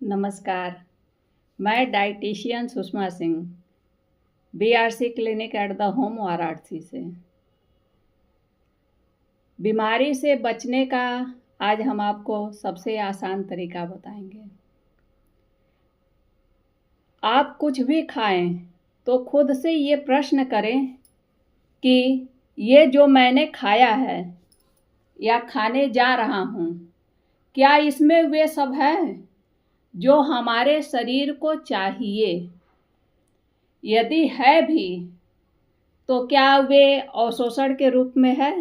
नमस्कार। मैं dietitian Sushma Singh BRC clinic at the home Varanasi से। बीमारी से बचने का आज हम आपको सबसे आसान तरीका बताएंगे। आप कुछ भी खाएं तो खुद से ये प्रश्न करें कि ये जो मैंने खाया है या खाने जा रहा हूँ, क्या इसमें वे सब है जो हमारे शरीर को चाहिए? यदि है भी तो क्या वे अवशोषण के रूप में है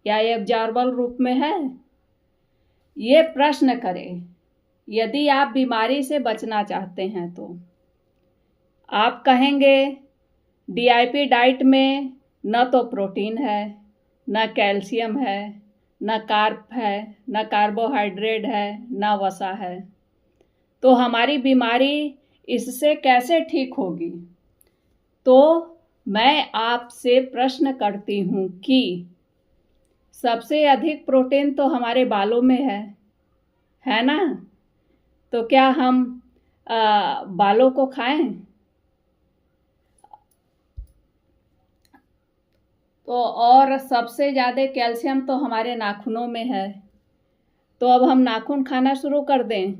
या एब्जॉर्बल रूप में है? ये प्रश्न करें यदि आप बीमारी से बचना चाहते हैं। तो आप कहेंगे डीआईपी डाइट में न तो प्रोटीन है, न कैल्शियम है, न कार्ब है, न कार्बोहाइड्रेट है, न वसा है, तो हमारी बीमारी इससे कैसे ठीक होगी? तो मैं आपसे प्रश्न करती हूँ कि सबसे अधिक प्रोटीन तो हमारे बालों में है ना? तो क्या हम बालों को खाएं? तो और सबसे ज़्यादा कैल्शियम तो हमारे नाखूनों में है, तो अब हम नाखून खाना शुरू कर दें?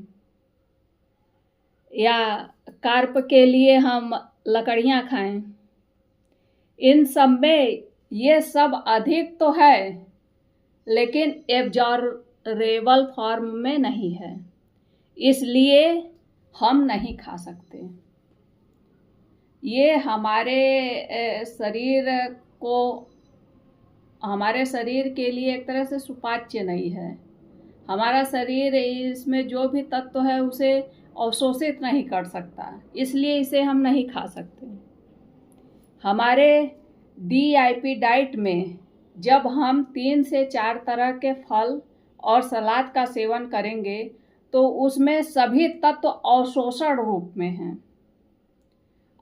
या कार्प के लिए हम लकड़ियाँ खाएं? इन सब में ये सब अधिक तो है, लेकिन एब्जॉर्बेबल फॉर्म में नहीं है, इसलिए हम नहीं खा सकते। ये हमारे शरीर के लिए एक तरह से सुपाच्य नहीं है। हमारा शरीर इसमें जो भी तत्व है उसे अवशोषित नहीं कर सकता, इसलिए इसे हम नहीं खा सकते। हमारे डीआईपी डाइट में जब हम 3 से 4 तरह के फल और सलाद का सेवन करेंगे तो उसमें सभी तत्व अवशोषण रूप में हैं।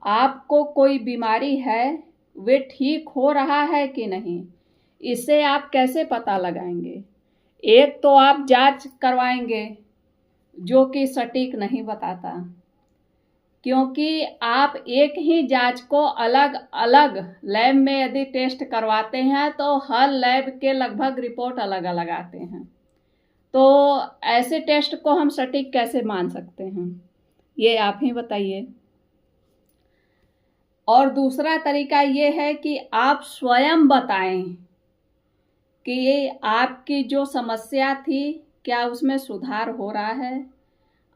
आपको कोई बीमारी है, वे ठीक हो रहा है कि नहीं, इससे आप कैसे पता लगाएंगे? एक तो आप जांच करवाएंगे, जो कि सटीक नहीं बताता, क्योंकि आप एक ही जांच को अलग अलग लैब में यदि टेस्ट करवाते हैं तो हर लैब के लगभग रिपोर्ट अलग अलग आते हैं। तो ऐसे टेस्ट को हम सटीक कैसे मान सकते हैं, ये आप ही बताइए। और दूसरा तरीका ये है कि आप स्वयं बताएं कि ये आपकी जो समस्या थी क्या उसमें सुधार हो रहा है,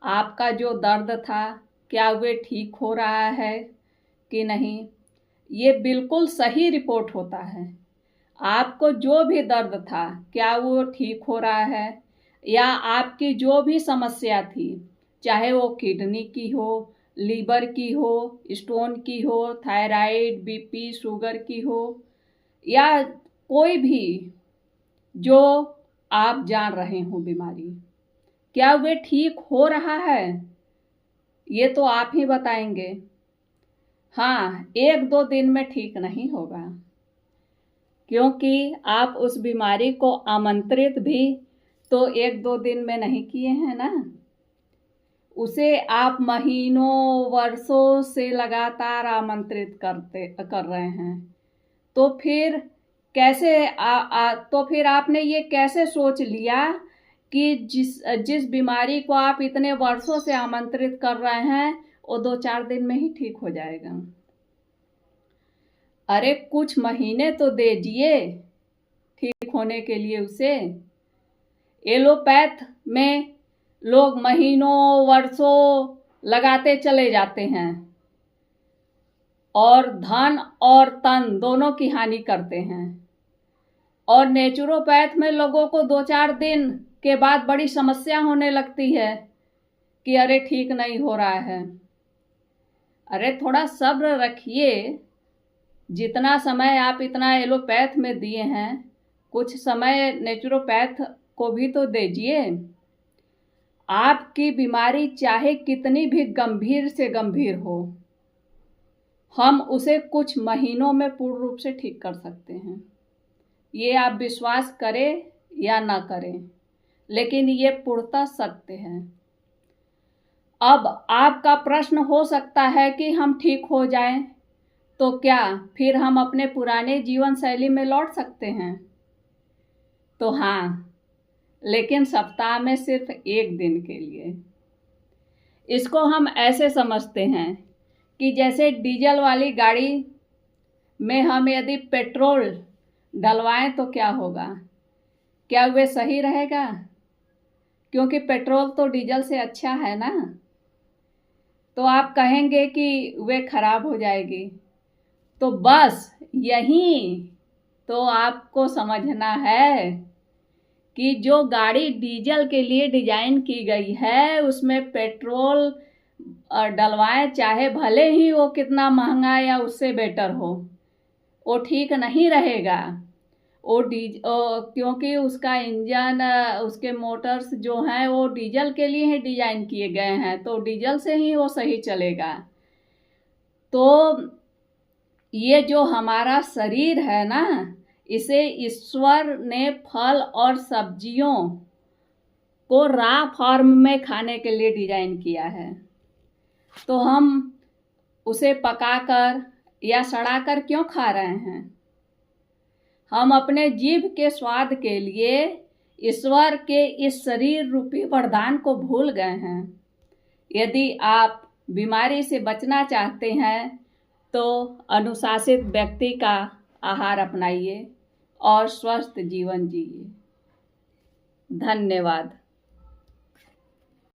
आपका जो दर्द था क्या वे ठीक हो रहा है कि नहीं। ये बिल्कुल सही रिपोर्ट होता है। आपको जो भी दर्द था क्या वो ठीक हो रहा है, या आपकी जो भी समस्या थी, चाहे वो किडनी की हो, लीवर की हो, स्टोन की हो, थायराइड, बीपी, शुगर की हो, या कोई भी जो आप जान रहे हो बीमारी, क्या वे ठीक हो रहा है, ये तो आप ही बताएंगे। हाँ, 1-2 दिन में ठीक नहीं होगा, क्योंकि आप उस बीमारी को आमंत्रित भी तो 1-2 दिन में नहीं किए हैं ना। उसे आप महीनों वर्षों से लगातार आमंत्रित कर रहे हैं। तो फिर कैसे तो फिर आपने ये कैसे सोच लिया कि जिस बीमारी को आप इतने वर्षों से आमंत्रित कर रहे हैं वो 2-4 दिन में ही ठीक हो जाएगा? अरे कुछ महीने तो दीजिए ठीक होने के लिए उसे। एलोपैथ में लोग महीनों वर्षों लगाते चले जाते हैं और धन और तन दोनों की हानि करते हैं, और नेचुरोपैथ में लोगों को 2-4 दिन के बाद बड़ी समस्या होने लगती है कि अरे ठीक नहीं हो रहा है। अरे थोड़ा सब्र रखिए। जितना समय आप इतना एलोपैथ में दिए हैं, कुछ समय नेचुरोपैथ को भी तो दीजिए। आपकी बीमारी चाहे कितनी भी गंभीर से गंभीर हो, हम उसे कुछ महीनों में पूर्ण रूप से ठीक कर सकते हैं। ये आप विश्वास करें या ना करें, लेकिन ये पूर्णतः सत्य है। अब आपका प्रश्न हो सकता है कि हम ठीक हो जाएं, तो क्या फिर हम अपने पुराने जीवन शैली में लौट सकते हैं? तो हाँ, लेकिन सप्ताह में सिर्फ 1 दिन के लिए। इसको हम ऐसे समझते हैं कि जैसे डीजल वाली गाड़ी में हम यदि पेट्रोल डलवाएं तो क्या होगा? क्या वे सही रहेगा? क्योंकि पेट्रोल तो डीजल से अच्छा है ना। तो आप कहेंगे कि वे खराब हो जाएगी। तो बस यही तो आपको समझना है कि जो गाड़ी डीजल के लिए डिजाइन की गई है उसमें पेट्रोल डलवाएं, चाहे भले ही वो कितना महंगा या उससे बेटर हो, वो ठीक नहीं रहेगा। क्योंकि उसका इंजन, उसके मोटर्स जो हैं वो डीजल के लिए ही डिजाइन किए गए हैं, तो डीजल से ही वो सही चलेगा। तो ये जो हमारा शरीर है ना, इसे ईश्वर ने फल और सब्जियों को रॉ फॉर्म में खाने के लिए डिजाइन किया है। तो हम उसे पकाकर या सड़ाकर क्यों खा रहे हैं? हम अपने जीभ के स्वाद के लिए ईश्वर के इस शरीर रूपी वरदान को भूल गए हैं। यदि आप बीमारी से बचना चाहते हैं तो अनुशासित व्यक्ति का आहार अपनाइए और स्वस्थ जीवन जिए। धन्यवाद।